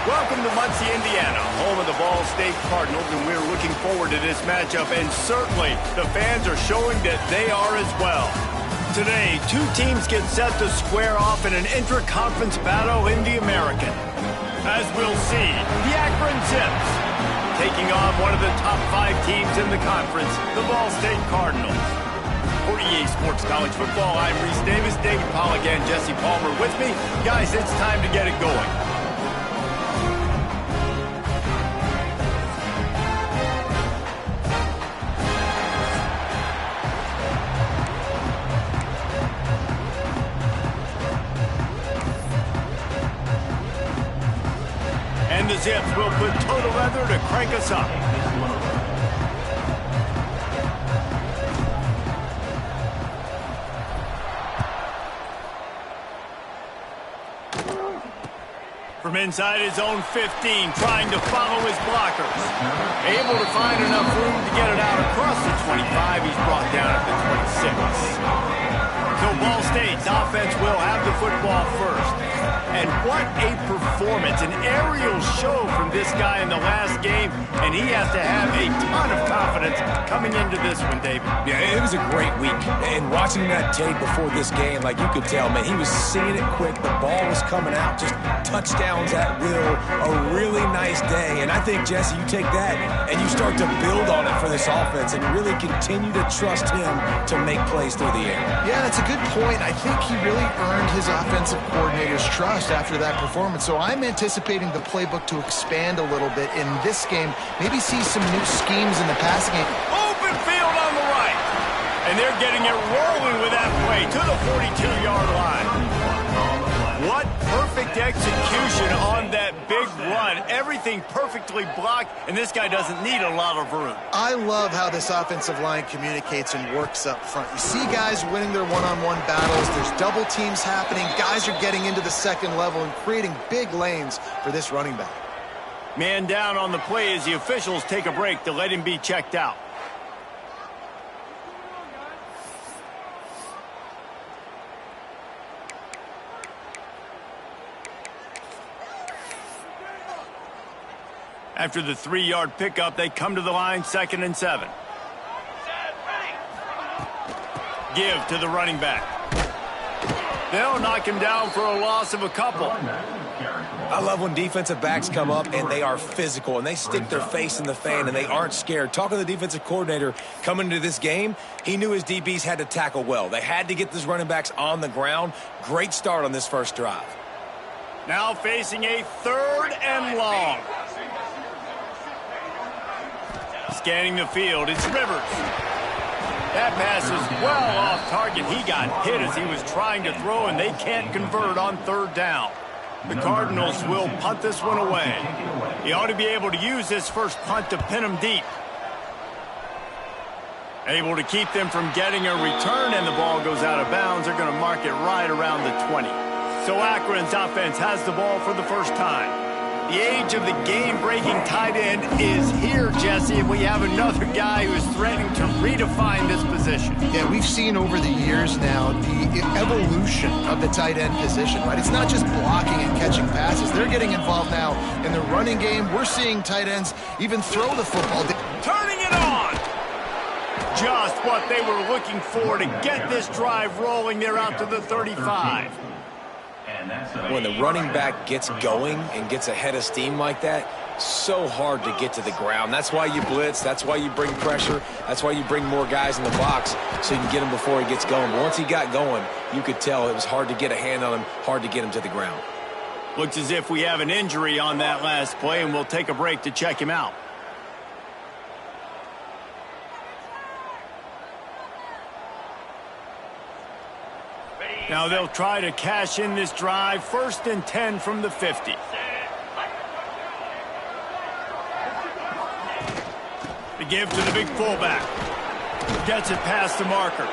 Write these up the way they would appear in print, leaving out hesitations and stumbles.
Welcome to Muncie, Indiana, home of the Ball State Cardinals, and we're looking forward to this matchup, and certainly the fans are showing that they are as well. Today, two teams get set to square off in an intra-conference battle in the American. As we'll see, the Akron Zips taking on one of the top 5 teams in the conference, the Ball State Cardinals. For EA Sports College Football, I'm Reese Davis, David Pollack, and Jesse Palmer with me. Guys, it's time to get it going. And the Zips will put total leather to crank us up. From inside his own 15, trying to follow his blockers. Able to find enough room to get it out across the 25. He's brought down at the 26. So Ball State's offense will have the football first. And what a performance, an aerial show from this guy in the last game, and he has to have a ton of confidence coming into this one, David. Yeah, it was a great week, and watching that tape before this game, like you could tell, man, he was seeing it quick, the ball was coming out, just touchdowns at will, a really nice day, and I think, Jesse, you take that and you start to build on it for this offense and really continue to trust him to make plays through the air. Yeah, that's a good point. I think he really earned his offensive coordinator's trust after that performance. So I'm anticipating the playbook to expand a little bit in this game. Maybe see some new schemes in the passing game. Open field on the right. And they're getting it rolling with that play to the 42-yard line. What perfect execution on that big run. Everything perfectly blocked, and this guy doesn't need a lot of room. I love how this offensive line communicates and works up front. You see guys winning their one-on-one battles. There's double teams happening. Guys are getting into the second level and creating big lanes for this running back. Man down on the play as the officials take a break to let him be checked out. After the 3-yard pickup, they come to the line, 2nd and 7. Give to the running back. They'll knock him down for a loss of a couple. I love when defensive backs come up and they are physical and they stick their face in the fan and they aren't scared. Talking to the defensive coordinator coming into this game, he knew his DBs had to tackle well. They had to get these running backs on the ground. Great start on this first drive. Now facing a 3rd and long. Scanning the field, it's Rivers. That pass is well off target. He got hit as he was trying to throw, and they can't convert on 3rd down. The Cardinals will punt this one away. He ought to be able to use this first punt to pin them deep. Able to keep them from getting a return, and the ball goes out of bounds. They're going to mark it right around the 20. So Akron's offense has the ball for the first time. The age of the game-breaking tight end is here, Jesse, and we have another guy who is threatening to redefine this position. Yeah, we've seen over the years now the evolution of the tight end position, right? It's not just blocking and catching passes. They're getting involved now in the running game. We're seeing tight ends even throw the football. Turning it on! Just what they were looking for to get this drive rolling. They're out to the 35. When the running back gets going and gets ahead of steam like that, so hard to get to the ground. That's why you blitz. That's why you bring pressure. That's why you bring more guys in the box so you can get him before he gets going. But once he got going, you could tell it was hard to get a hand on him, hard to get him to the ground. Looks as if we have an injury on that last play, and we'll take a break to check him out. Now they'll try to cash in this drive. 1st and 10 from the 50. The give to the big fullback. Gets it past the marker.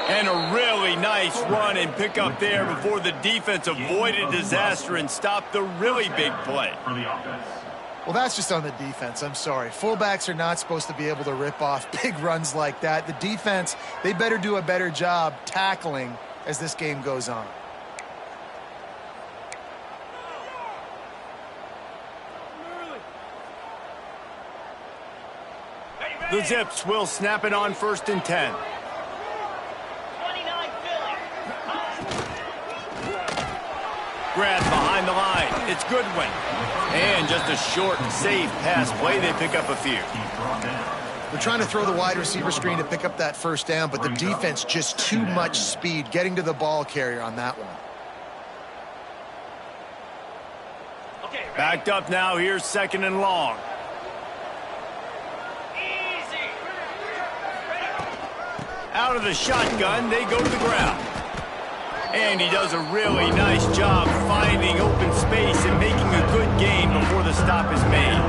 And a really nice run and pick up there before the defense avoided disaster and stopped the really big play. Well, that's just on the defense. I'm sorry. Fullbacks are not supposed to be able to rip off big runs like that. The defense, they better do a better job tackling as this game goes on. The Zips will snap it on 1st and 10. Grab behind the line. It's Goodwin. And just a short and safe pass play. They pick up a few. They're trying to throw the wide receiver screen to pick up that first down, but the defense just too much speed getting to the ball carrier on that one. Backed up now. Here's 2nd and long. Out of the shotgun, they go to the ground. And he does a really nice job finding open space and making a good gain before the stop is made.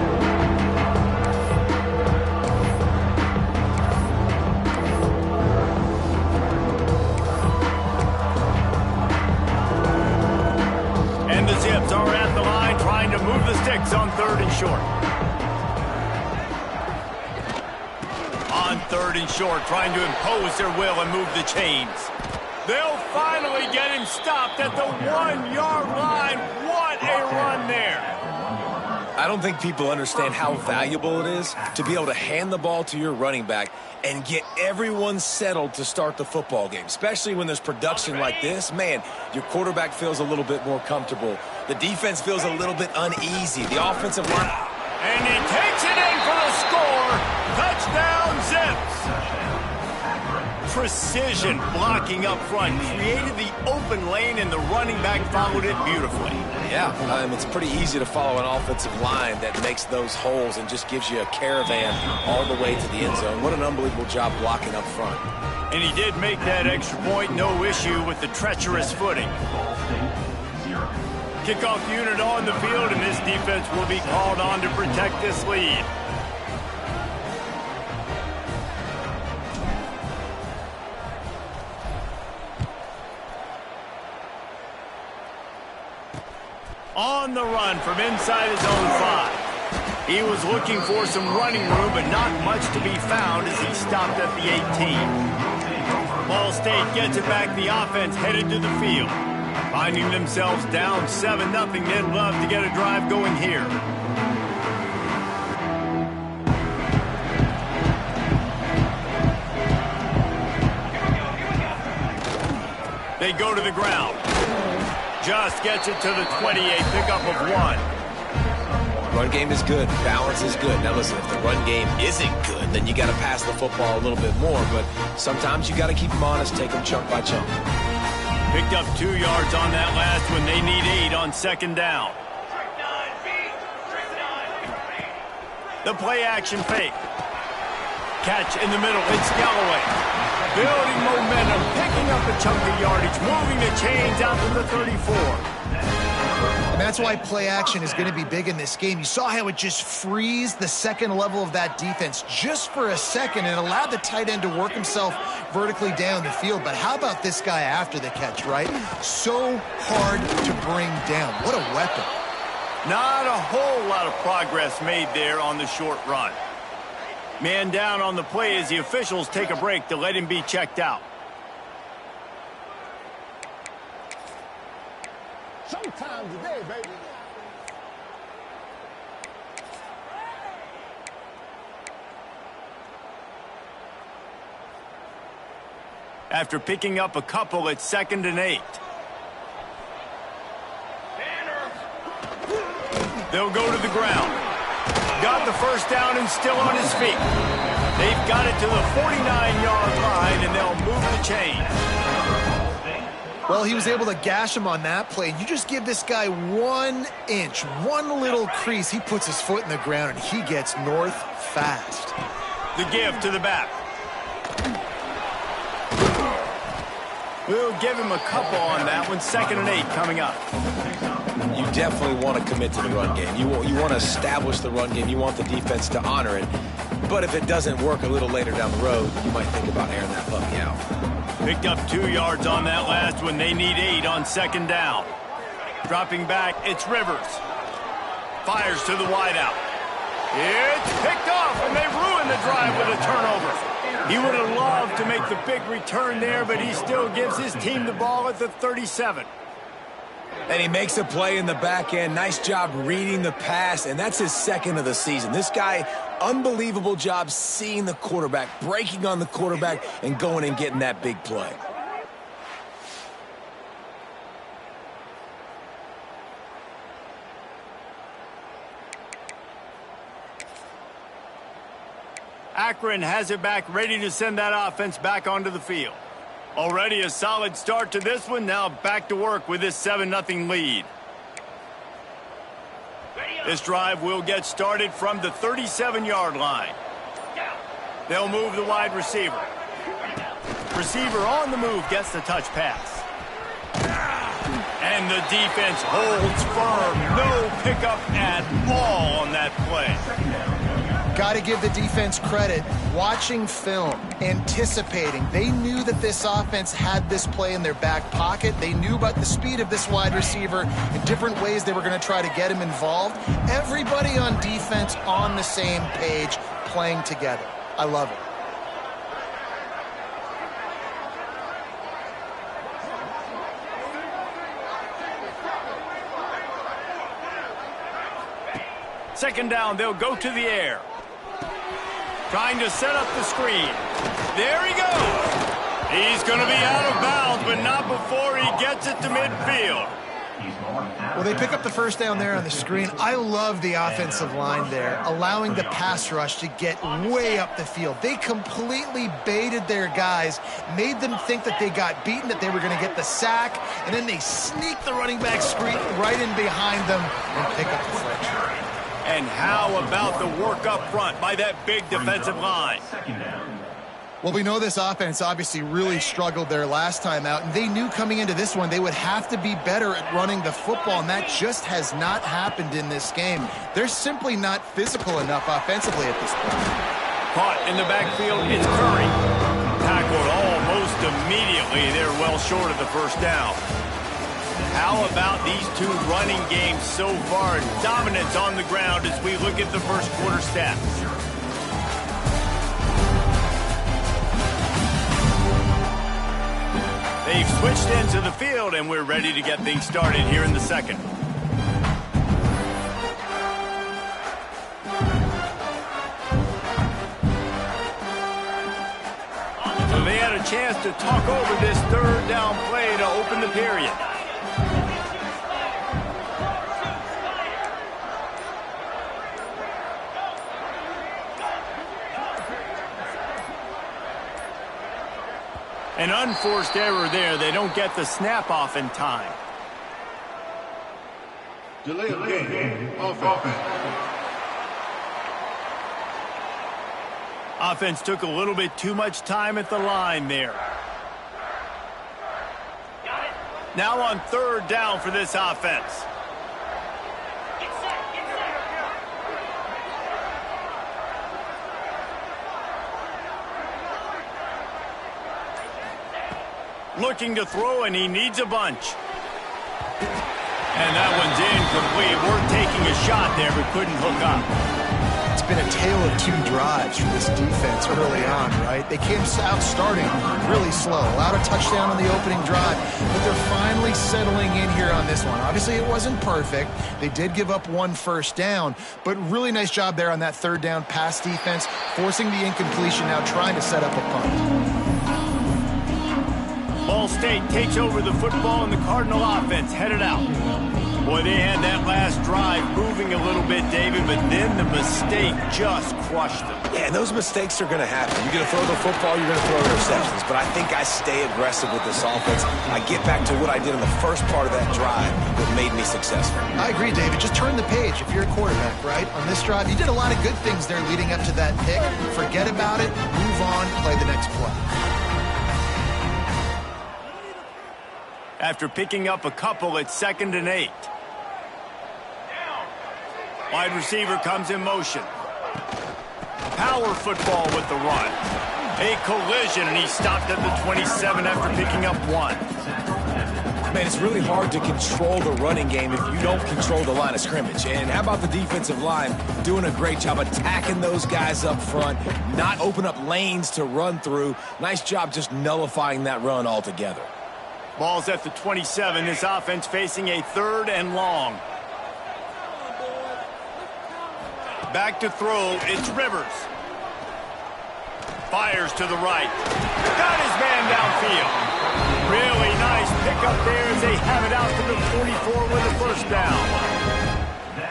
And the Zips are at the line trying to move the sticks on 3rd and short. On 3rd and short, trying to impose their will and move the chains. They'll finally get him stopped at the 1-yard line. What a run there. I don't think people understand how valuable it is to be able to hand the ball to your running back and get everyone settled to start the football game, especially when there's production like this. Man, your quarterback feels a little bit more comfortable. The defense feels a little bit uneasy. The offensive line. And he takes it in for the score. Touchdown, Zips. Precision blocking up front created the open lane, and the running back followed it beautifully. Yeah, it's pretty easy to follow an offensive line that makes those holes and just gives you a caravan all the way to the end zone. What an unbelievable job blocking up front. And he did make that extra point, no issue with the treacherous footing. Kickoff unit on the field, and this defense will be called on to protect this lead. On the run from inside his own 5. He was looking for some running room, but not much to be found as he stopped at the 18. Ball State gets it back. The offense headed to the field. Finding themselves down 7-0, they'd love to get a drive going here. They go to the ground. Just gets it to the 28, pickup of 1. Run game is good. Balance is good. Now listen, if the run game isn't good, then you got to pass the football a little bit more. But sometimes you got to keep them honest, take them chunk by chunk. Picked up 2 yards on that last one. They need 8 on 2nd down. The play action fake. Catch in the middle. It's Galloway. Building momentum, picking up a chunk of yardage, moving the chains out to the 34. And that's why play action is going to be big in this game. You saw how it just frees the second level of that defense just for a second and allowed the tight end to work himself vertically down the field. But how about this guy after the catch, right? So hard to bring down. What a weapon. Not a whole lot of progress made there on the short run. Man down on the play as the officials take a break to let him be checked out. Showtime today, baby. After picking up a couple, it's 2nd and 8. They'll go to the ground. Got the first down and still on his feet. They've got it to the 49-yard line, and they'll move the chain. Well, he was able to gash him on that play. You just give this guy 1 inch, one little crease. He puts his foot in the ground, and he gets north fast. The give to the back. We'll give him a couple on that one. 2nd and 8 coming up. You definitely want to commit to the run game. You want to establish the run game. You want the defense to honor it. But if it doesn't work a little later down the road, you might think about airing that puppy out. Picked up 2 yards on that last one. They need 8 on 2nd down. Dropping back, it's Rivers. Fires to the wideout. It's picked off, and they ruin the drive with a turnover. He would have loved to make the big return there, but he still gives his team the ball at the 37. And he makes a play in the back end. Nice job reading the pass, and that's his second of the season. This guy, unbelievable job seeing the quarterback, breaking on the quarterback, and going and getting that big play. Akron has it back, ready to send that offense back onto the field. Already a solid start to this one. Now back to work with this 7-0 lead. This drive will get started from the 37-yard line. They'll move the wide receiver. Receiver on the move gets the touch pass. And the defense holds firm. No pickup at all on that play. Got to give the defense credit. Watching film, anticipating. They knew that this offense had this play in their back pocket. They knew about the speed of this wide receiver in different ways they were going to try to get him involved. Everybody on defense on the same page, playing together. I love it. Second down, they'll go to the air. Trying to set up the screen. There he goes. He's going to be out of bounds, but not before he gets it to midfield. Well, they pick up the first down there on the screen. I love the offensive line there, allowing the pass rush to get way up the field. They completely baited their guys, made them think that they got beaten, that they were going to get the sack, and then they sneak the running back screen right in behind them and pick up the first. And how about the work up front by that big defensive line? Well, we know this offense obviously really struggled there last time out, and they knew coming into this one they would have to be better at running the football, and that just has not happened in this game. They're simply not physical enough offensively at this point. Caught in the backfield, it's Curry. Tackled almost immediately. They're well short of the first down. How about these two running games so far? Dominance on the ground as we look at the first quarter stats. They've switched into the field, and we're ready to get things started here in the second. So they had a chance to talk over this third down play to open the period. An unforced error there. They don't get the snap off in time. Delay of game. Offense. Offense took a little bit too much time at the line there. Now on third down for this offense. Looking to throw, and he needs a bunch. And that one's incomplete. We're taking a shot there, but couldn't hook up. It's been a tale of two drives for this defense early on, right? They came out starting really slow, allowed a touchdown on the opening drive, but they're finally settling in here on this one. Obviously, it wasn't perfect. They did give up one first down, but really nice job there on that third down pass defense, forcing the incompletion, now trying to set up a punt. Ball State takes over the football, and the Cardinal offense headed out. Boy, they had that last drive moving a little bit, David, but then the mistake just crushed them. Yeah, and those mistakes are going to happen. You're going to throw the football, you're going to throw interceptions, but I think I stay aggressive with this offense. I get back to what I did in the first part of that drive that made me successful. I agree, David. Just turn the page if you're a quarterback, right? On this drive, you did a lot of good things there leading up to that pick. Forget about it, move on, play the next play. After picking up a couple, it's 2nd and 8. Wide receiver comes in motion. Power football with the run. A collision, and he stopped at the 27 after picking up one. Man, it's really hard to control the running game if you don't control the line of scrimmage. And how about the defensive line doing a great job attacking those guys up front, not open up lanes to run through. Nice job just nullifying that run altogether. Ball's at the 27. This offense facing a 3rd and long. Back to throw. It's Rivers. Fires to the right. Got his man downfield. Really nice pickup there as they have it out to the 44 with a first down.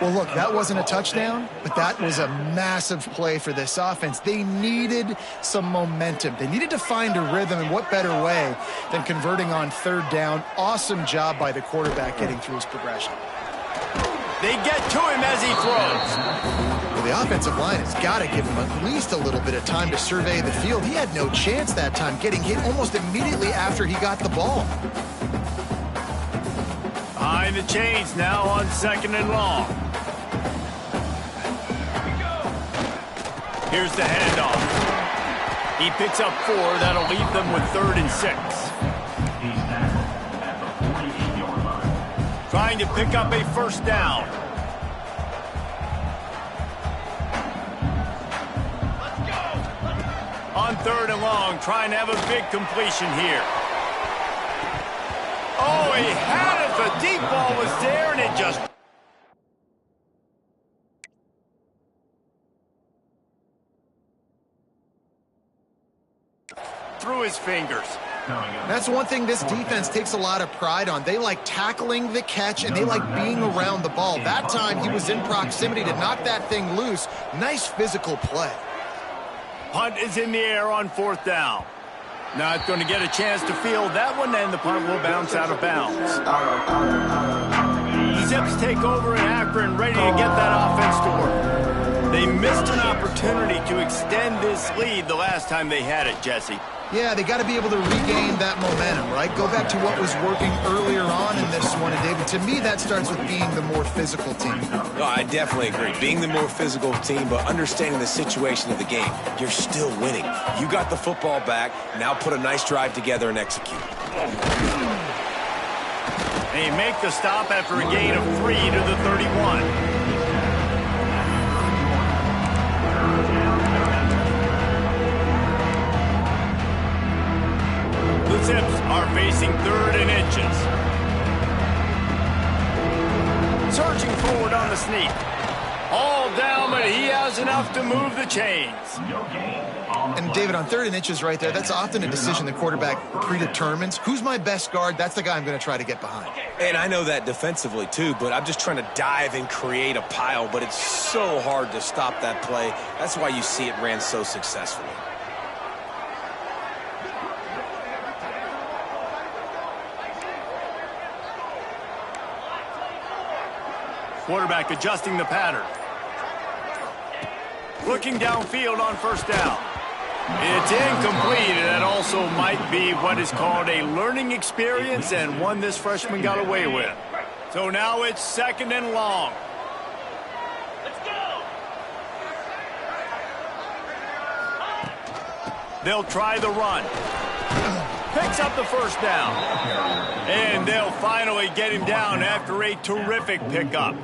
Well, look, that wasn't a touchdown, but that was a massive play for this offense. They needed some momentum. They needed to find a rhythm, and what better way than converting on 3rd down. Awesome job by the quarterback getting through his progression. They get to him as he throws. Well, the offensive line has got to give him at least a little bit of time to survey the field. He had no chance that time, getting hit almost immediately after he got the ball. Behind the chains now on 2nd and long. Here's the handoff. He picks up 4. That'll leave them with 3rd and 6. Trying to pick up a first down. On 3rd and long, trying to have a big completion here. Oh, he had it. The deep ball was there, and it just... through his fingers. That's one thing this defense takes a lot of pride on. They like tackling the catch, and they like being around the ball. That time, he was in proximity to knock that thing loose. Nice physical play. Punt is in the air on 4th down. Not going to get a chance to field that one, and the punt will bounce out of bounds. The Zips take over in Akron, ready to get that offense to work. They missed an opportunity to extend this lead the last time they had it, Jesse. Yeah, they got to be able to regain that momentum, right? Go back to what was working earlier on in this one. And, David, to me, that starts with being the more physical team. No, I definitely agree. Being the more physical team, but understanding the situation of the game. You're still winning. You got the football back. Now put a nice drive together and execute. They make the stop after a gain of 3 to the 31. The Zips are facing 3rd and inches. Surging forward on the sneak. All down, but he has enough to move the chains. And, David, on 3rd and inches right there, that's often a decision the quarterback predetermines. Who's my best guard? That's the guy I'm going to try to get behind. And I know that defensively, too, but I'm just trying to dive and create a pile, but it's so hard to stop that play. That's why you see it ran so successfully. Quarterback adjusting the pattern. Looking downfield on 1st down. It's incomplete, and that also might be what is called a learning experience and one this freshman got away with. So now it's 2nd and long. Let's go. They'll try the run. Picks up the first down. And they'll finally get him down after a terrific pickup.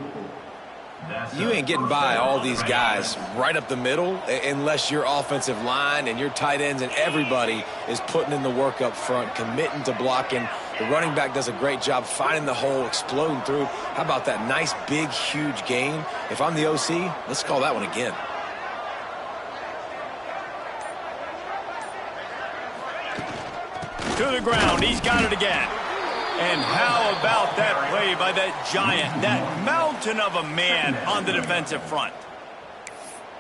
You ain't getting by all these guys right up the middle unless your offensive line and your tight ends and everybody is putting in the work up front, committing to blocking. The running back does a great job finding the hole, exploding through. How about that nice, big, huge gain? If I'm the OC, let's call that one again. To the ground. He's got it again. And how about that play by that giant, that mountain of a man on the defensive front?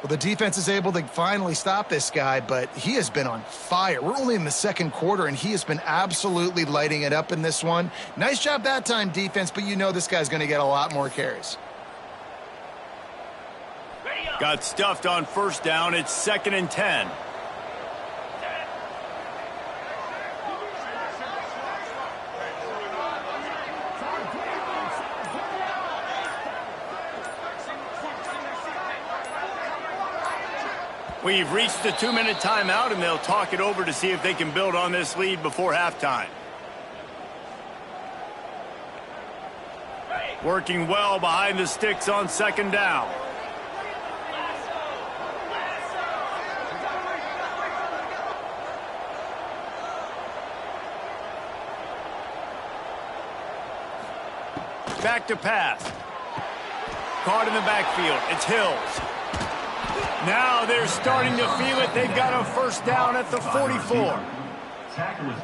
Well, the defense is able to finally stop this guy, but he has been on fire. We're only in the 2nd quarter, and he has been absolutely lighting it up in this one. Nice job that time, defense, but you know this guy's going to get a lot more carries. Got stuffed on 1st down. It's 2nd and 10. We've reached the 2-minute timeout, and they'll talk it over to see if they can build on this lead before halftime. Working well behind the sticks on 2nd down. Back to pass. Caught in the backfield. It's Hills. Now they're starting to feel it. They've got a first down at the 44.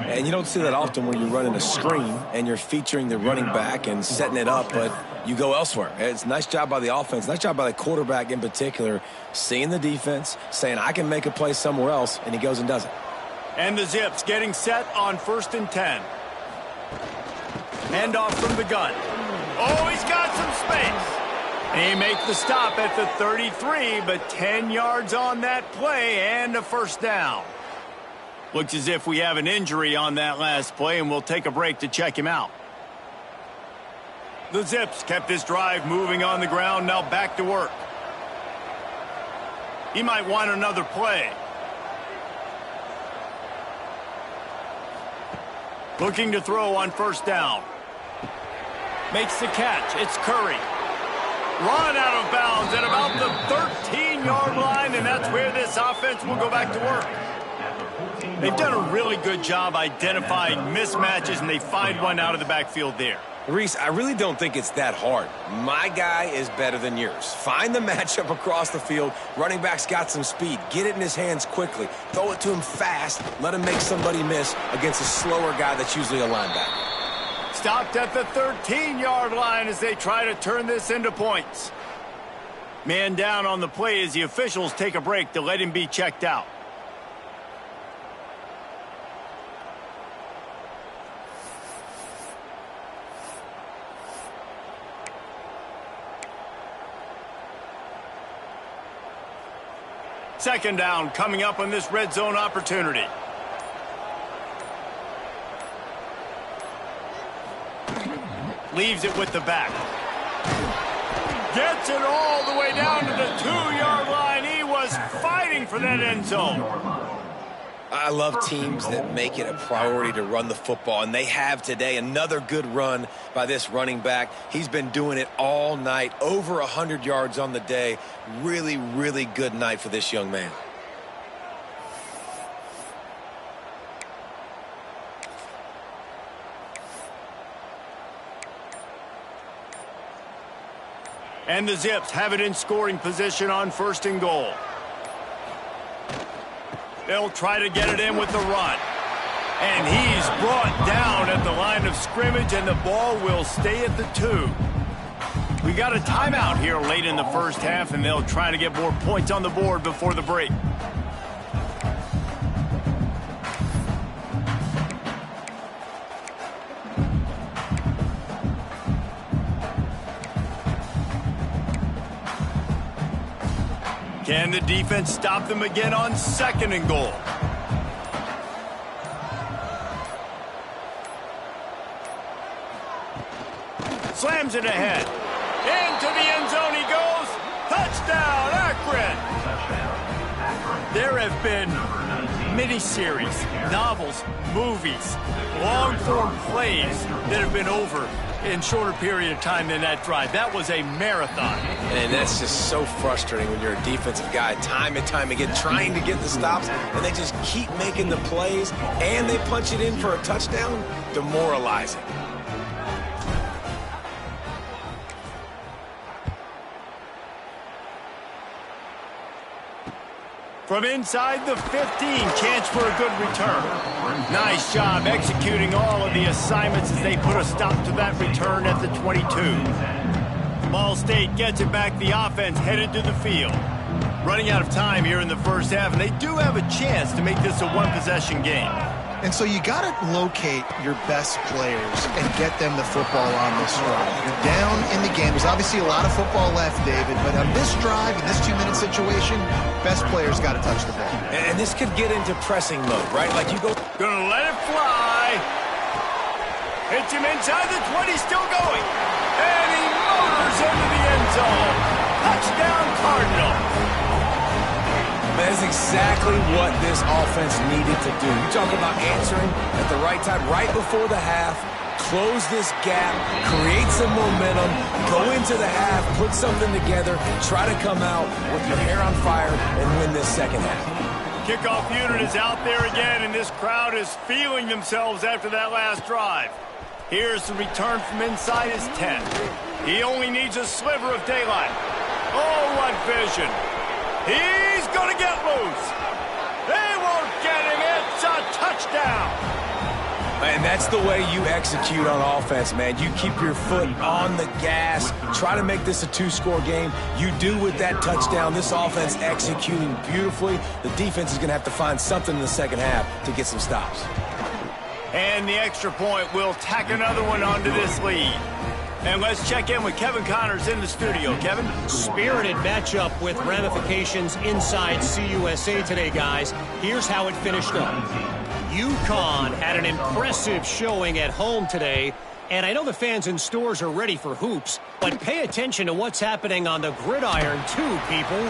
And you don't see that often when you're running a screen and you're featuring the running back and setting it up, but you go elsewhere. It's a nice job by the offense, nice job by the quarterback in particular, seeing the defense, saying I can make a play somewhere else, and he goes and does it. And the Zips getting set on 1st and 10. Handoff from the gun. Oh, he's got some space. He makes the stop at the 33, but 10 yards on that play and a first down. Looks as if we have an injury on that last play, and we'll take a break to check him out. The Zips kept this drive moving on the ground, now back to work. He might want another play. Looking to throw on first down. Makes the catch. It's Curry. Run out of bounds at about the 13-yard line, and that's where this offense will go back to work. They've done a really good job identifying mismatches, and they find one out of the backfield there. Reese, I really don't think it's that hard. My guy is better than yours. Find the matchup across the field. Running back's got some speed. Get it in his hands quickly. Throw it to him fast. Let him make somebody miss against a slower guy that's usually a linebacker. Stopped at the 13-yard line as they try to turn this into points. Man down on the play as the officials take a break to let him be checked out. Second down coming up on this red zone opportunity. Leaves it with the back. Gets it all the way down to the 2-yard line. He was fighting for that end zone. I love teams that make it a priority to run the football, and they have today. Another good run by this running back. He's been doing it all night, over 100 yards on the day. Really, really good night for this young man. And the Zips have it in scoring position on 1st and goal. They'll try to get it in with the run. And he's brought down at the line of scrimmage, and the ball will stay at the 2. We got a timeout here late in the first half, and they'll try to get more points on the board before the break. Can the defense stop them again on 2nd and goal? Slams it ahead. Into the end zone he goes. Touchdown, Akron. There have been mini-series, novels, movies, long-form plays that have been over in shorter period of time than that drive. That was a marathon. And that's just so frustrating when you're a defensive guy, time and time again, trying to get the stops, and they just keep making the plays, and they punch it in for a touchdown. Demoralizing. From inside the 15, chance for a good return. Nice job executing all of the assignments as they put a stop to that return at the 22. Ball State gets it back. The offense headed to the field. Running out of time here in the first half, and they do have a chance to make this a one-possession game. And so you got to locate your best players and get them the football on this drive. You're down in the game. There's obviously a lot of football left, David, but on this drive, in this 2-minute situation, best players got to touch the ball. And this could get into pressing mode, right? Like you go... Gonna let it fly. Hits him inside the 20, still going. And he motors into the end zone. Touchdown, Cardinals. That's exactly what this offense needed to do. You talk about answering at the right time, right before the half, close this gap, create some momentum, go into the half, put something together, try to come out with your hair on fire and win this second half. Kickoff unit is out there again, and this crowd is feeling themselves after that last drive. Here's the return from inside his 10. He only needs a sliver of daylight. Oh, what vision. He's going to get loose. They won't get him. It's a touchdown. And that's the way you execute on offense, man. You keep your foot on the gas. Try to make this a two-score game. You do with that touchdown. This offense executing beautifully. The defense is going to have to find something in the second half to get some stops. And the extra point will tack another one onto this lead. And let's check in with Kevin Connors in the studio. Kevin? Spirited matchup with ramifications inside CUSA today, guys. Here's how it finished up. UConn had an impressive showing at home today, and I know the fans in stores are ready for hoops, but pay attention to what's happening on the gridiron too, people.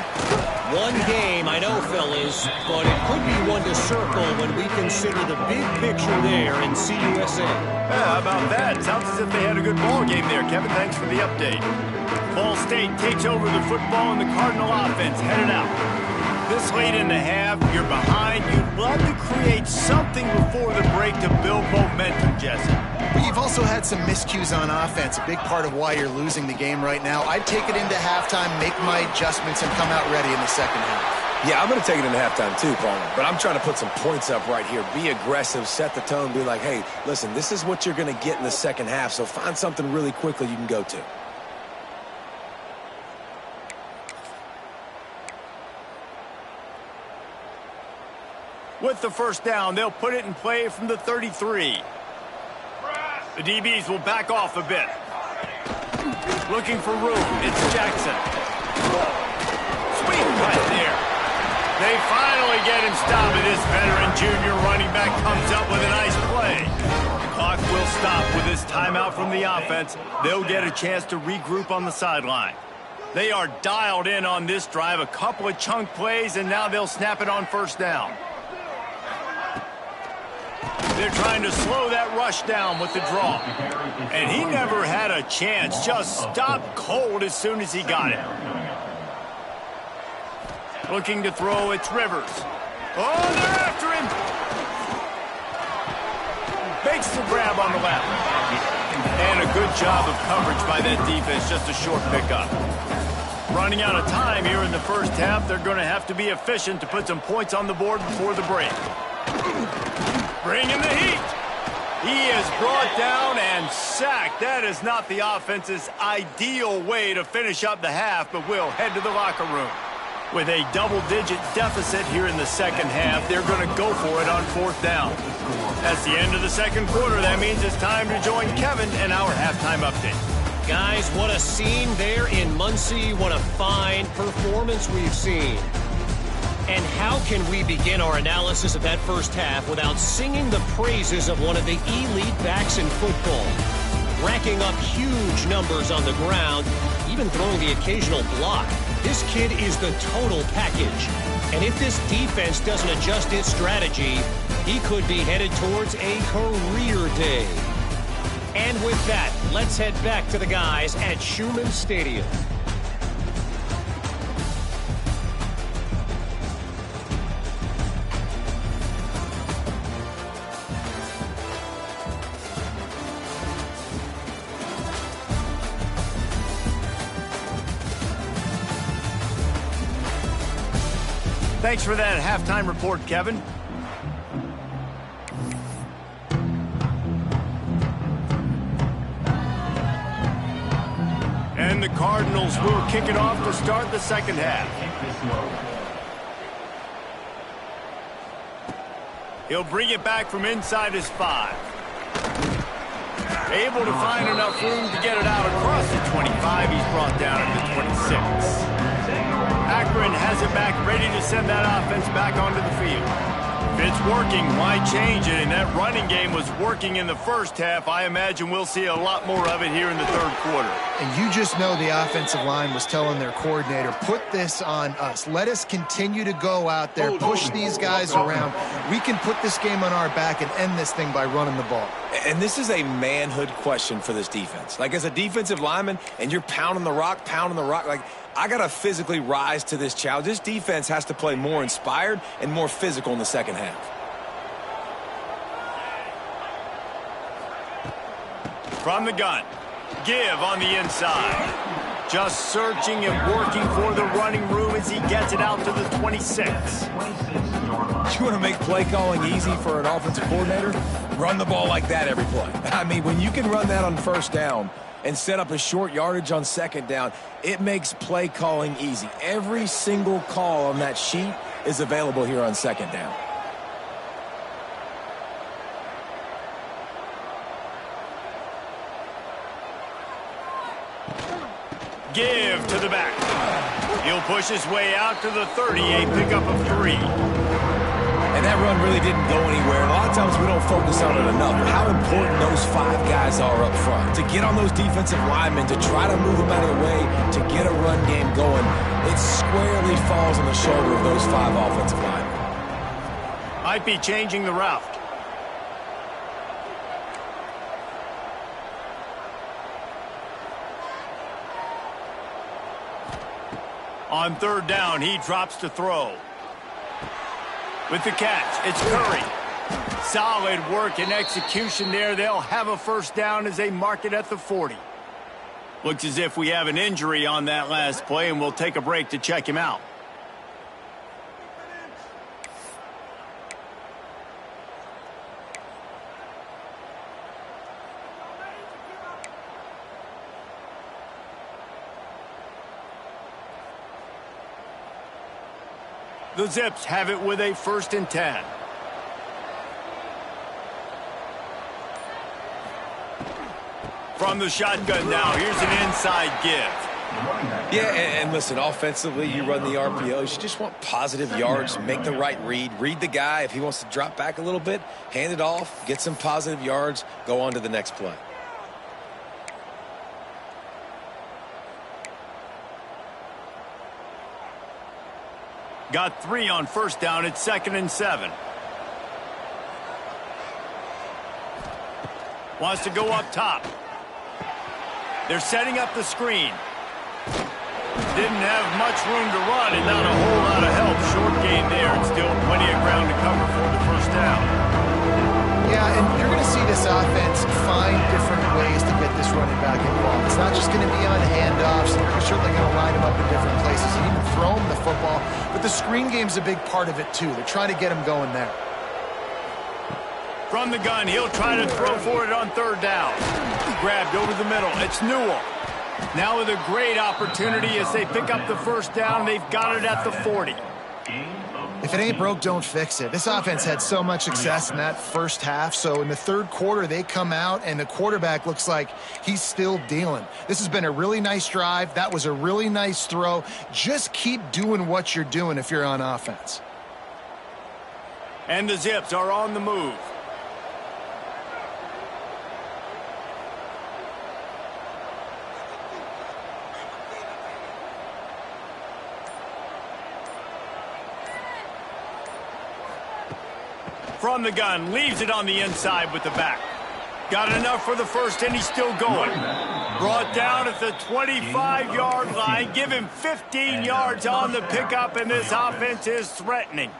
One game, I know, fellas, but it could be one to circle when we consider the big picture there in CUSA. Yeah, how about that? Sounds as if they had a good ball game there, Kevin. Thanks for the update. Ball State takes over the football, and the Cardinal offense headed out. This late in the half, you're behind. You'd love to create something before the break to build momentum, Jesse. But you've also had some miscues on offense, a big part of why you're losing the game right now. I'd take it into halftime, make my adjustments, and come out ready in the second half. Yeah, I'm going to take it into halftime too, Palmer. But I'm trying to put some points up right here. Be aggressive, set the tone, be like, hey, listen, this is what you're going to get in the second half, so find something really quickly you can go to. With the first down, they'll put it in play from the 33. The DBs will back off a bit. Looking for room. It's Jackson. Sweet right there. They finally get him stopped, and this veteran junior running back comes up with a nice play. The clock will stop with this timeout from the offense. They'll get a chance to regroup on the sideline. They are dialed in on this drive. A couple of chunk plays, and now they'll snap it on first down. They're trying to slow that rush down with the draw. And he never had a chance. Just stopped cold as soon as he got it. Looking to throw, it's Rivers. Oh, they're after him. Makes the grab on the left. And a good job of coverage by that defense. Just a short pickup. Running out of time here in the first half. They're going to have to be efficient to put some points on the board before the break. Bringing the heat. He is brought down and sacked. That is not the offense's ideal way to finish up the half, but we'll head to the locker room. With a double-digit deficit here in the second half, they're going to go for it on fourth down. That's the end of the second quarter. That means it's time to join Kevin and our halftime update. Guys, what a scene there in Muncie. What a fine performance we've seen. And how can we begin our analysis of that first half without singing the praises of one of the elite backs in football? Racking up huge numbers on the ground, even throwing the occasional block. This kid is the total package. And if this defense doesn't adjust its strategy, he could be headed towards a career day. And with that, let's head back to the guys at Schumann Stadium. Thanks for that halftime report, Kevin. And the Cardinals will kick it off to start the second half. He'll bring it back from inside his 5. Able to find enough room to get it out across the 25. He's brought down at the 26. Akron has it back, ready to send that offense back onto the field. If it's working, why change it? And that running game was working in the first half. I imagine we'll see a lot more of it here in the third quarter. And you just know the offensive line was telling their coordinator, put this on us. Let us continue to go out there, push these guys around. We can put this game on our back and end this thing by running the ball. And this is a manhood question for this defense. Like, as a defensive lineman, and you're pounding the rock, like, I got to physically rise to this challenge. This defense has to play more inspired and more physical in the second half. From the gun. Give on the inside. Just searching and working for the running room as he gets it out to the 26. You want to make play calling easy for an offensive coordinator? Run the ball like that every play. I mean, when you can run that on first down and set up a short yardage on second down, it makes play calling easy. Every single call on that sheet is available here on second down. Give to the back. He'll push his way out to the 30, a pickup of 3. And that run really didn't go anywhere. And a lot of times we don't focus on it enough. How important those 5 guys are up front. To get on those defensive linemen, to try to move them out of the way, to get a run game going, it squarely falls on the shoulder of those 5 offensive linemen. Might be changing the route. On third down, he drops to throw. With the catch, it's Curry. Solid work and execution there. They'll have a first down as they mark it at the 40. Looks as if we have an injury on that last play, and we'll take a break to check him out. The Zips have it with a 1st and 10. From the shotgun now, here's an inside give. Yeah, and listen, offensively, you run the RPOs. You just want positive yards, make the right read. Read the guy. If he wants to drop back a little bit, hand it off, get some positive yards, go on to the next play. Got 3 on first down. It's 2nd and 7. Wants to go up top. They're setting up the screen. Didn't have much room to run and not a whole lot of help. Short gain there and still plenty of ground to cover for the first down. Yeah, and you're going to see this offense find different ways to get this running back involved. It's not just going to be on handoffs. They're certainly going to line him up in different places and even throw him the football. But the screen game's a big part of it, too. They're trying to get him going there. From the gun, he'll try to throw for it on third down. Grabbed over the middle. It's Newell. Now with a great opportunity as they pick up the first down. They've got it at the 40. If it ain't broke, don't fix it. This offense had so much success in that first half, so in the third quarter, they come out, and the quarterback looks like he's still dealing. This has been a really nice drive. That was a really nice throw. Just keep doing what you're doing if you're on offense. And the Zips are on the move. From the gun, leaves it on the inside with the back. Got enough for the first, and he's still going. Brought down at the 25-yard line. Give him 15 yards on the pickup, and this offense is threatening.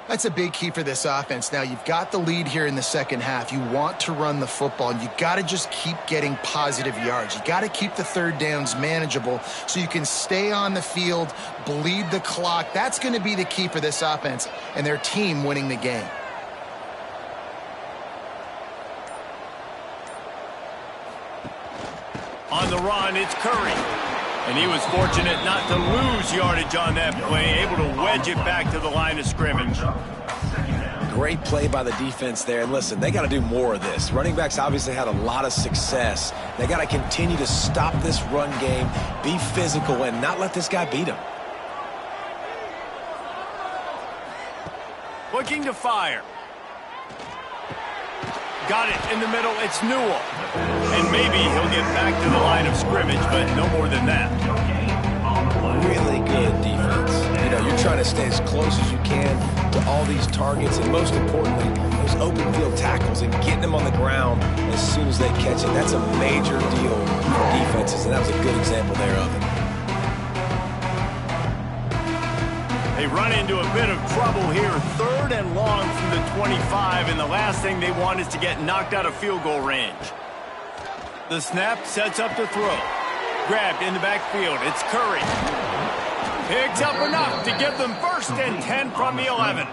That's a big key for this offense. Now, you've got the lead here in the second half. You want to run the football, and you got to just keep getting positive yards. You got to keep the third downs manageable so you can stay on the field, bleed the clock. That's going to be the key for this offense and their team winning the game. On the run, it's Curry. And he was fortunate not to lose yardage on that play, able to wedge it back to the line of scrimmage. Great play by the defense there. And listen, they got to do more of this. Running backs obviously had a lot of success. They got to continue to stop this run game, be physical, and not let this guy beat them. Looking to fire. Got it in the middle. It's Newell. And maybe he'll get back to the line of scrimmage, but no more than that. Really good defense. You know, you're trying to stay as close as you can to all these targets, and most importantly, those open field tackles and getting them on the ground as soon as they catch it. That's a major deal for defenses, and that was a good example there of it. They run into a bit of trouble here. 3rd and long from the 25, and the last thing they want is to get knocked out of field goal range. The snap sets up to throw. Grabbed in the backfield. It's Curry. Picks up enough to give them 1st and 10 from the 11.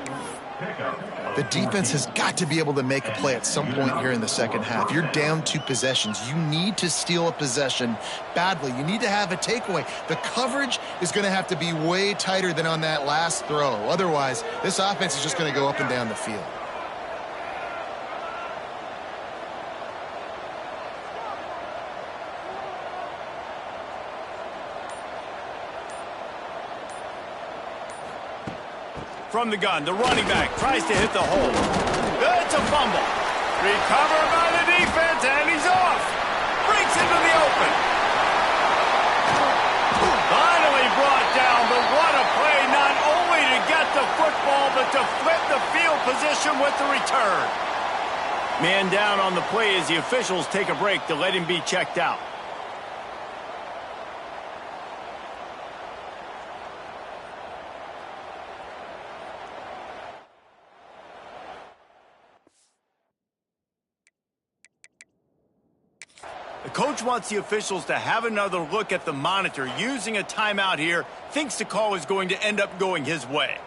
The defense has got to be able to make a play at some point here in the second half. You're down 2 possessions. You need to steal a possession badly. You need to have a takeaway. The coverage is going to have to be way tighter than on that last throw. Otherwise, this offense is just going to go up and down the field. From the gun, the running back tries to hit the hole. It's a fumble. Recovered by the defense, and he's off. Breaks into the open. Finally brought down, but what a play, not only to get the football, but to flip the field position with the return. Man down on the play as the officials take a break to let him be checked out. The coach wants the officials to have another look at the monitor. Using a timeout here, thinks the call is going to end up going his way.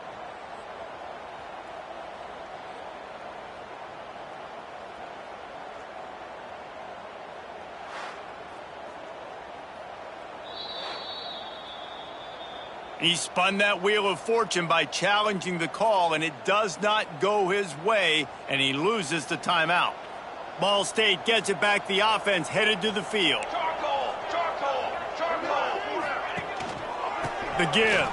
He spun that wheel of fortune by challenging the call, and it does not go his way, and he loses the timeout. Ball State gets it back. The offense headed to the field. The give.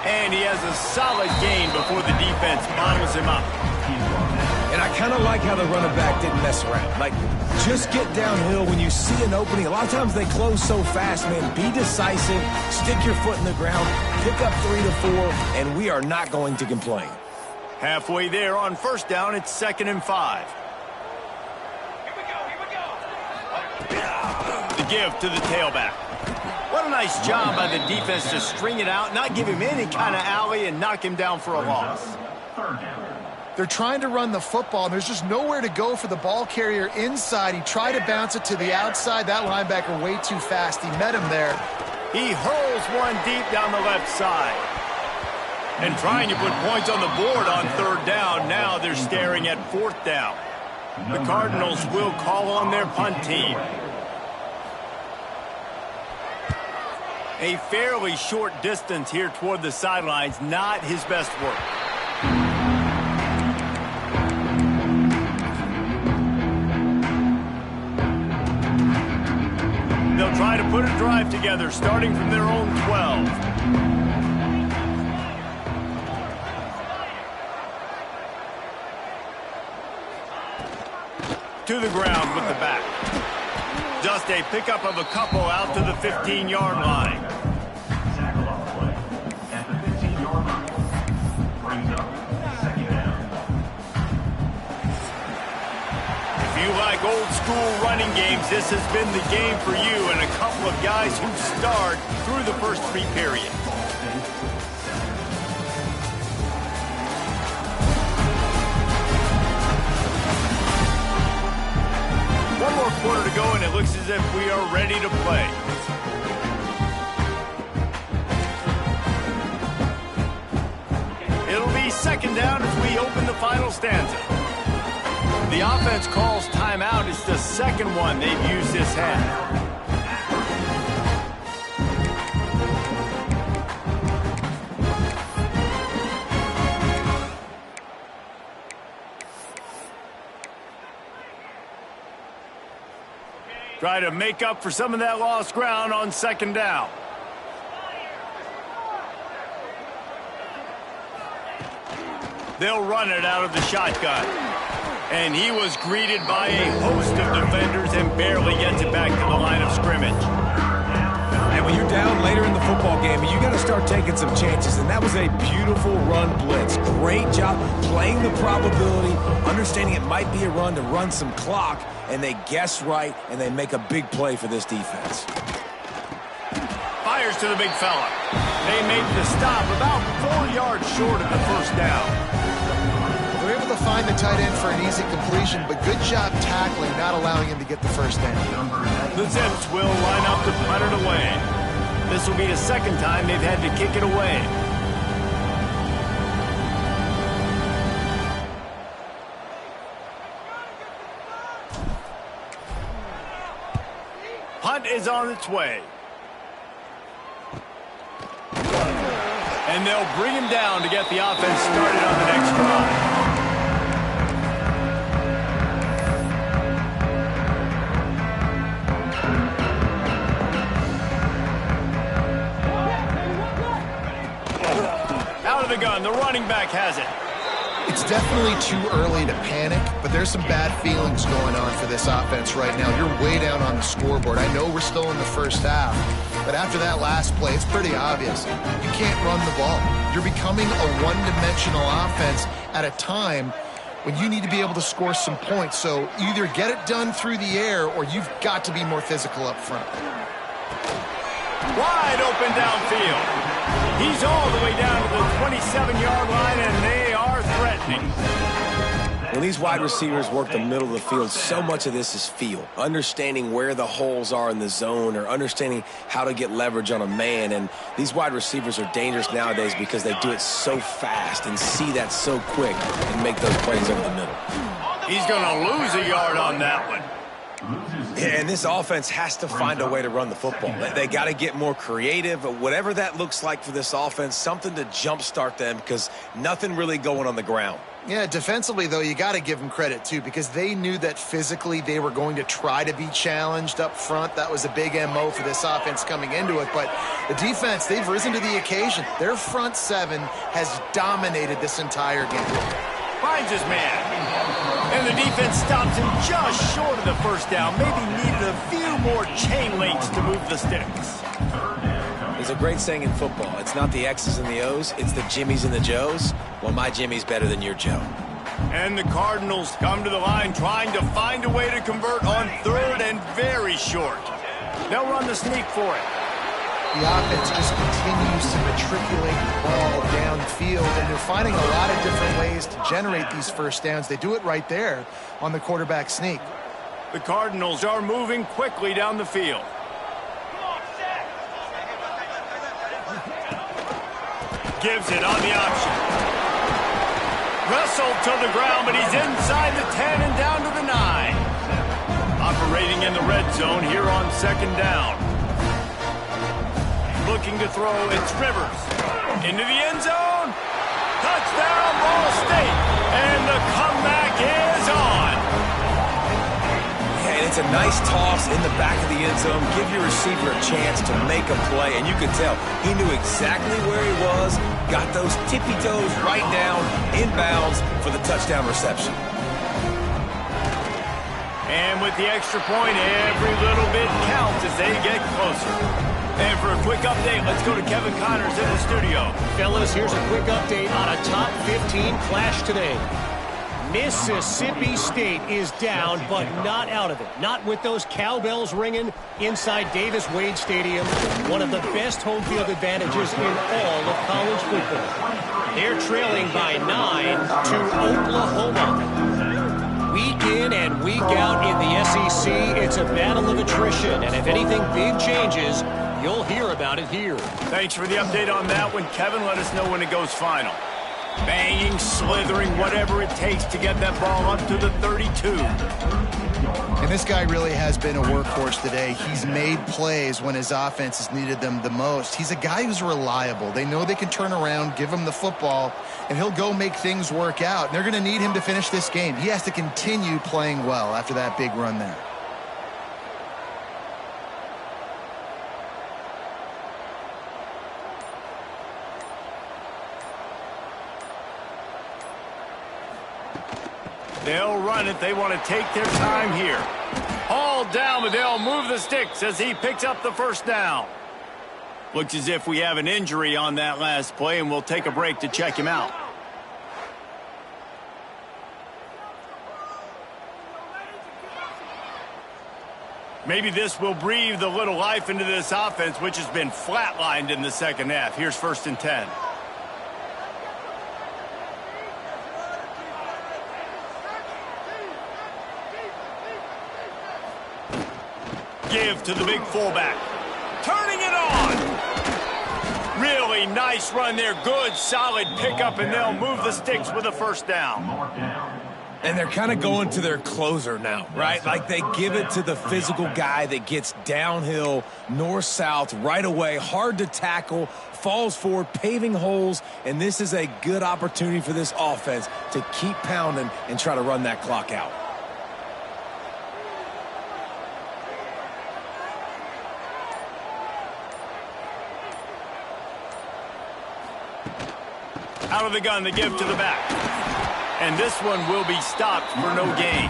And he has a solid gain before the defense bottoms him up. And I kind of like how the running back didn't mess around. Like, just get downhill when you see an opening. A lot of times they close so fast, man. Be decisive, stick your foot in the ground, pick up 3 to 4, and we are not going to complain. Halfway there on 1st down, it's 2nd and 5. The give to the tailback. What a nice job by the defense to string it out, not give him any kind of alley, and knock him down for a loss. They're trying to run the football, and there's just nowhere to go for the ball carrier inside. He tried to bounce it to the outside. That linebacker way too fast. He met him there. He hurls one deep down the left side. And trying to put points on the board on 3rd down. Now they're staring at 4th down. The Cardinals will call on their punt team. A fairly short distance here toward the sidelines. Not his best work. They'll try to put a drive together, starting from their own 12. To the ground with the back. Just a pickup of a couple out to the 15-yard line. If you like old school running games, this has been the game for you, and a couple of guys who starred through the first 3 periods. One more quarter to go, and it looks as if we are ready to play. It'll be 2nd down as we open the final stanza. The offense calls timeout. It's the 2nd one they've used this half. Try to make up for some of that lost ground on 2nd down. They'll run it out of the shotgun. And he was greeted by a host of defenders and barely gets it back to the line of scrimmage. And when you're down later in the football game, you got to start taking some chances. And that was a beautiful run blitz. Great job playing the probability, understanding it might be a run to run some clock, and they guess right, and they make a big play for this defense. Fires to the big fella. They make the stop about 4 yards short of the 1st down. They're able to find the tight end for an easy completion, but good job tackling, not allowing him to get the first down. The Zips will line up to punt it away. This will be the second time they've had to kick it away. Punt is on its way. And they'll bring him down to get the offense started on the next drive. Out of the gun, the running back has it. It's definitely too early to panic, but there's some bad feelings going on for this offense right now. You're way down on the scoreboard. I know we're still in the first half, but after that last play, it's pretty obvious. You can't run the ball. You're becoming a one-dimensional offense at a time when you need to be able to score some points. So either get it done through the air or you've got to be more physical up front. Wide open downfield. He's all the way down to the 27-yard line, and they are threatening. When these wide receivers work the middle of the field, so much of this is feel. Understanding where the holes are in the zone or understanding how to get leverage on a man. And these wide receivers are dangerous nowadays because they do it so fast and see that so quick and make those plays over the middle. He's going to lose a yard on that one. Yeah, and this offense has to find a way to run the football. They got to get more creative, whatever that looks like for this offense, something to jumpstart them because nothing really going on the ground. Yeah, defensively, though, you got to give them credit, too, because they knew that physically they were going to try to be challenged up front. That was a big MO for this offense coming into it. But the defense, they've risen to the occasion. Their front seven has dominated this entire game. Finds his man. And the defense stops him just short of the first down. Maybe needed a few more chain links to move the sticks. There's a great saying in football. It's not the X's and the O's, it's the Jimmies and the Joes. Well, my Jimmy's better than your Joe. And the Cardinals come to the line trying to find a way to convert on third and very short. They'll run the sneak for it. The offense just continues to matriculate the ball downfield, and they're finding a lot of different ways to generate these first downs. They do it right there on the quarterback sneak. The Cardinals are moving quickly down the field. Gives it on the option. Wrestled to the ground, but he's inside the 10 and down to the 9. Operating in the red zone here on second down. Looking to throw, it's Rivers. Into the end zone. Touchdown, Ball State. And the comeback is on. Yeah, and it's a nice toss in the back of the end zone. Give your receiver a chance to make a play. And you could tell he knew exactly where he was. Got those tippy toes right down, inbounds for the touchdown reception. And with the extra point, every little bit counts as they get closer. And for a quick update, let's go to Kevin Connors in the studio. Fellas, here's a quick update on a top 15 clash today. Mississippi State is down, but not out of it. Not with those cowbells ringing inside Davis-Wade Stadium, one of the best home field advantages in all of college football. They're trailing by 9 to Oklahoma. Week in and week out in the SEC, it's a battle of attrition, and if anything big changes, you'll hear about it here. Thanks for the update on that one, Kevin. Let us know when it goes final. Banging, slithering, whatever it takes to get that ball up to the 32. And this guy really has been a workhorse today. He's made plays when his offense has needed them the most. He's a guy who's reliable. They know they can turn around, give him the football, and he'll go make things work out. And they're going to need him to finish this game. He has to continue playing well after that big run there. They'll run it. They want to take their time here. All down, but they'll move the sticks as he picks up the first down. Looks as if we have an injury on that last play, and we'll take a break to check him out. Maybe this will breathe a little life into this offense, which has been flatlined in the second half. Here's 1st and 10. Give to the big fullback. Turning it on. Really nice run there. Good, solid pickup, and they'll move the sticks with a first down. And they're kind of going to their closer now, right? Like they give it to the physical guy that gets downhill, north-south, right away, hard to tackle, falls forward, paving holes, and this is a good opportunity for this offense to keep pounding and try to run that clock out. Out of the gun, the give to the back. And this one will be stopped for no gain.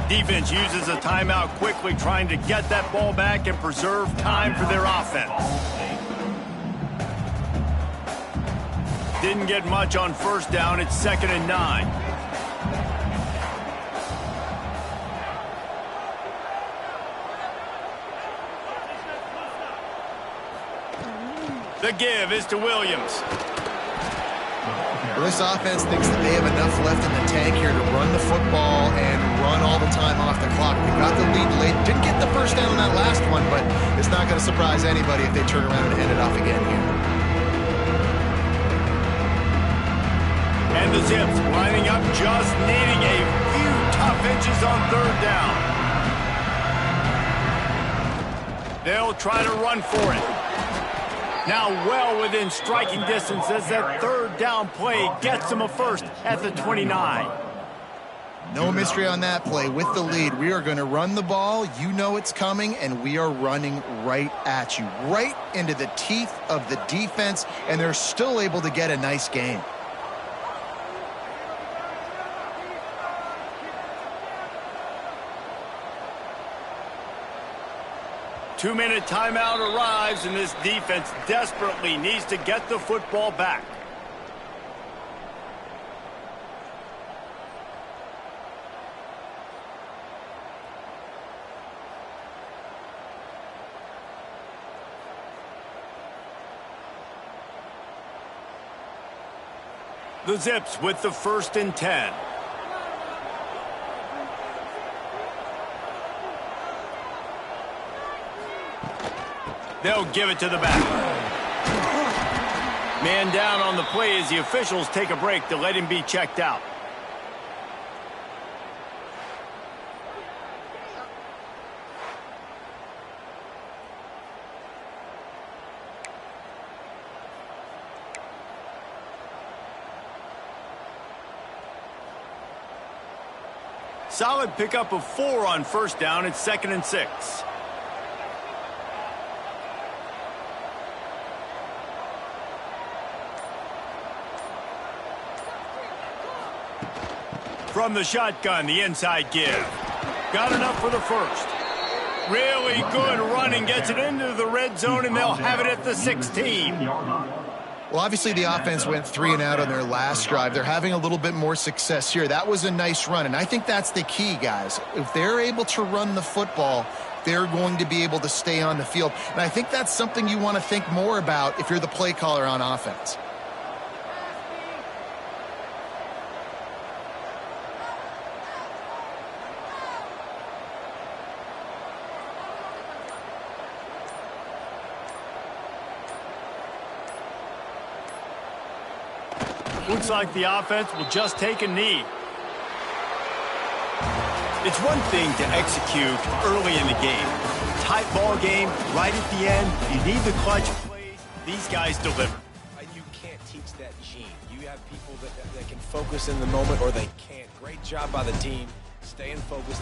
Defense uses a timeout quickly, trying to get that ball back and preserve time for their offense. Didn't get much on first down. It's 2nd and 9. The give is to Williams. Well, this offense thinks that they have enough left in the tank here to run the football and run all the time off the clock. They got the lead late. Didn't get the first down on that last one, but it's not going to surprise anybody if they turn around and end it off again here. And the Zips lining up, just needing a few tough inches on third down. They'll try to run for it. Now well within striking distance as that third down play gets them a first at the 29. No mystery on that play. With the lead, we are going to run the ball. You know it's coming, and we are running right at you, right into the teeth of the defense, and they're still able to get a nice gain. Two-minute timeout arrives, and this defense desperately needs to get the football back. The Zips with the 1st and 10. They'll give it to the back. Man down on the play as the officials take a break to let him be checked out. Solid pickup of 4 on first down. It's 2nd and 6. From the shotgun, the inside give. Got enough for the first. Really good running, gets it into the red zone, and they'll have it at the 16. Well, obviously the offense went 3 and out on their last drive. They're having a little bit more success here. That was a nice run, and I think that's the key, guys. If they're able to run the football, they're going to be able to stay on the field. And I think that's something you want to think more about if you're the play caller on offense. Looks like the offense will just take a knee. It's one thing to execute early in the game. Tight ball game, right at the end. You need the clutch plays. These guys deliver. You can't teach that gene. You have people that can focus in the moment or they can't. Great job by the team, staying focused.